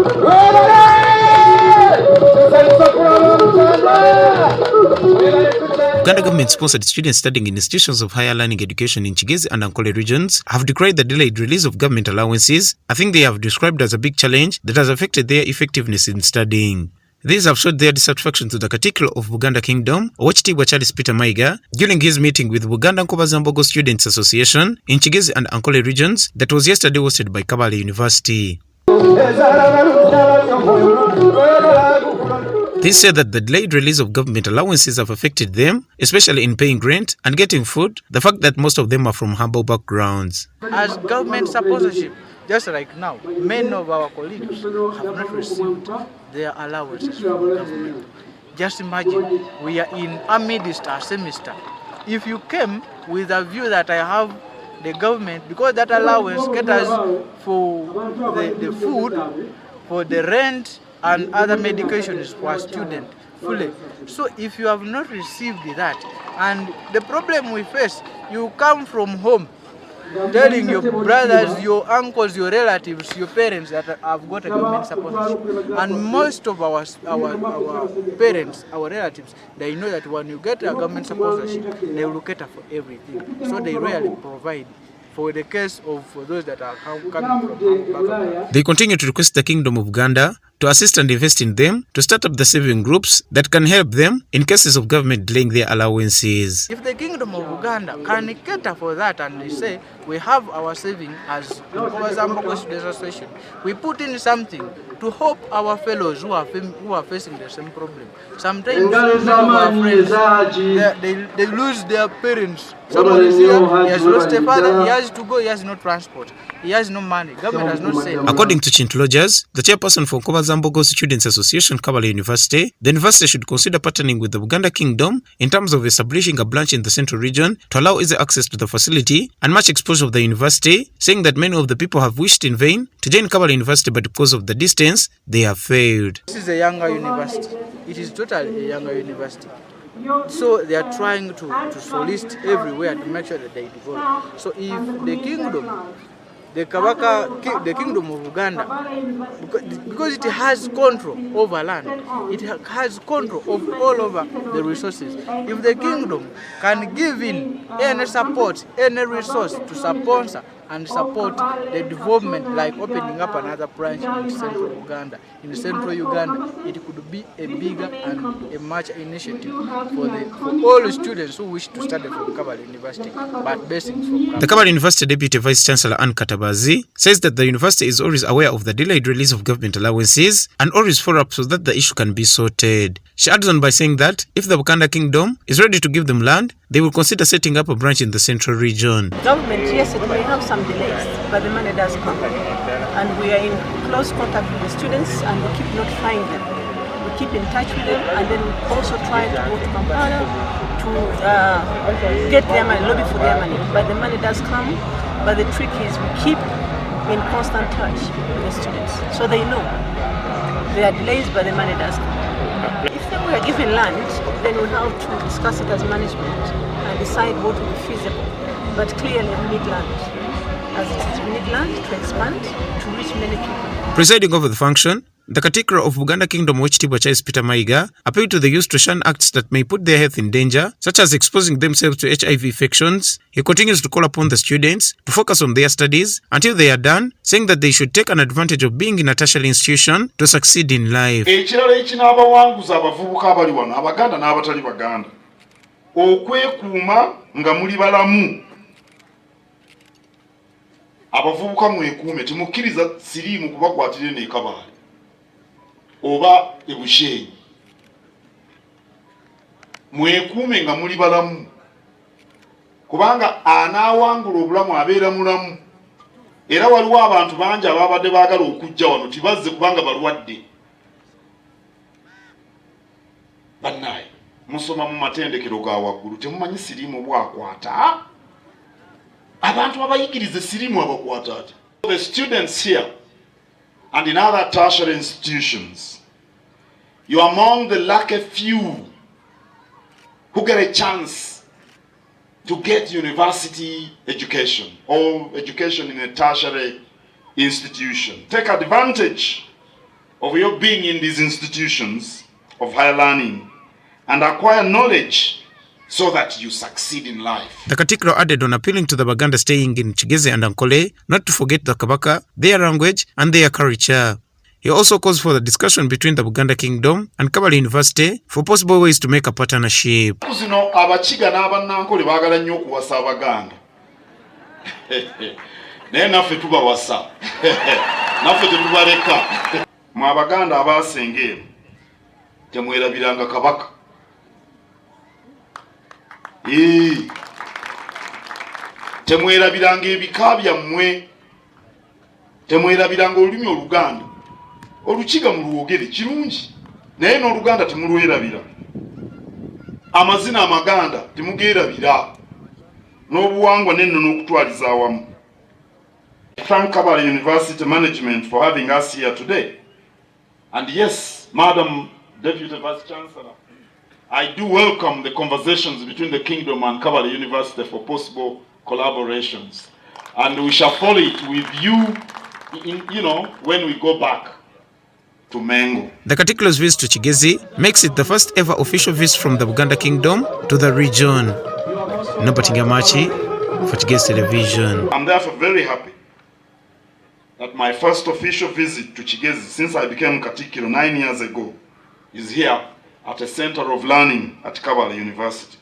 Uganda government-sponsored students studying in institutions of higher learning education in Kigezi and Ankole regions have decried the delayed release of government allowances, a thing they have described as a big challenge that has affected their effectiveness in studying. These have showed their dissatisfaction to the Cathedral of Buganda Kingdom, Oweekitiibwa Charles Peter Mayiga, during his meeting with Buganda Nkobazambogo Students Association in Kigezi and Ankole regions that was yesterday hosted by Kabale University. They said that the delayed release of government allowances have affected them, especially in paying rent and getting food, the fact that most of them are from humble backgrounds. As government sponsorship, just like now, many of our colleagues have not received their allowances from the government. Just imagine, we are in amidst our semester. If you came with a view that I have the government, because that allowance caters for the food, for the rent, and other medications for a student fully. So if you have not received that, and the problem we face, you come from home telling your brothers, your uncles, your relatives, your parents that have got a government sponsorship. And most of our parents, our relatives, they know that when you get a government sponsorship, they will cater for everything. So they rarely provide for the case of for those that are coming from back. They continue to request the Kingdom of Buganda to assist and invest in them to start up the saving groups that can help them in cases of government delaying their allowances. If the Kingdom of Buganda can cater for that and they say we have our saving as Nkobazambogo Students Association, we put in something to help our fellows who are facing the same problem. Sometimes some of our friends, they lose their parents. Somebody is here, he has lost a father, he has to go, he has no transport, he has no money, government has not saved. According to Chintu Rogers, the chairperson for Nkobazambogo Students Association, Kabale University, the university should consider partnering with the Buganda Kingdom in terms of establishing a branch in the central region to allow easy access to the facility and much exposure of the university, saying that many of the people have wished in vain to join Kabale University, but because of the distance, they have failed. This is a younger university. It is totally a younger university. So they are trying to solicit everywhere to make sure that they develop. So if the kingdom, the Kingdom of Uganda, because it has control over land, it has control of all over the resources. If the kingdom can give in any support, any resource to sponsor and support the development, like opening up another branch in central Uganda, it could be a bigger and a much initiative for all the students who wish to study from Kabale University, but basing from Kabale. The Kabale University Deputy Vice Chancellor Ann Katabazi says that the university is always aware of the delayed release of government allowances and always follow up so that the issue can be sorted. She adds on by saying that if the Buganda Kingdom is ready to give them land, they will consider setting up a branch in the central region. Government, yes, it may have some delays, but the money does come. And we are in close contact with the students and we keep notifying them. We keep in touch with them and then we also try to go to Kampala to get their money, lobby for their money. But the money does come, but the trick is we keep in constant touch with the students. So they know there are delays, but the money does come. If they were given land, then we have to discuss it as management and decide what will be feasible. But clearly we need land. As it is, we need land to expand, to reach many people. Presiding over the function, the Cathedral of Buganda Kingdom Oweekitiibwa Charles Peter Mayiga appealed to the youth to shun acts that may put their health in danger, such as exposing themselves to HIV infections. He continues to call upon the students to focus on their studies until they are done, saying that they should take an advantage of being in a tertiary institution to succeed in life. Ekirala ekinabawanguza abavubuka abali wano Abaganda n'abatali Baganda okwekuuma nga muli balamu. Abavubuka mwekuume, temukkiriza siriimu kubakwatira ne Kabale oba ebushenyi. Mwekuume nga muli balamu, kubanga anaawangula obulamu abeera mulamu. Era waliwo abantu bangi ababadde baagala okujja wano tibazze kubanga balwadde. Bannaye musoma mu matendekero ga waggulu temumanyi siriimu bwakwata. Abantu abayigirize siriimu abakwata ati. The students here and in other tertiary institutions, you are among the lucky few who get a chance to get university education or education in a tertiary institution. Take advantage of your being in these institutions of higher learning and acquire knowledge so that you succeed in life. The Katikkiro added on appealing to the Baganda staying in Kigezi and Ankole not to forget the Kabaka, their language and their culture. He also calls for the discussion between the Buganda Kingdom and Kabale University for possible ways to make a partnership. Zino abachiga n'abannankole baagala nnyo okuwasa Abaganda. Naye naffe tubawasa. Naffe tetubaleka. Mu Abaganda abaasengeera temwerabiranga Kabaka. Temwerabiranga ebika byammwe. Temwerabiranga olulimi Oluganda. Olukiga mu lwogere kirungi naye n'Oluganda temulwerabira. Amazina Amaganda temugeerabira n'obuwangwa n'ennono okutwaliza awamu. Thank Kabale University Management for having us here today. And yes, Madam Deputy Vice Chancellor, I do welcome the conversations between the Kingdom and Kabale University for possible collaborations. And we shall follow it with you, when we go back to Mengo. The Katikkiro's visit to Kigezi makes it the first ever official visit from the Buganda Kingdom to the region. Nobati Ngamachi for Kigezi Television. I'm therefore very happy that my first official visit to Kigezi since I became Katikkiro 9 years ago is here at a center of learning at Kabale University.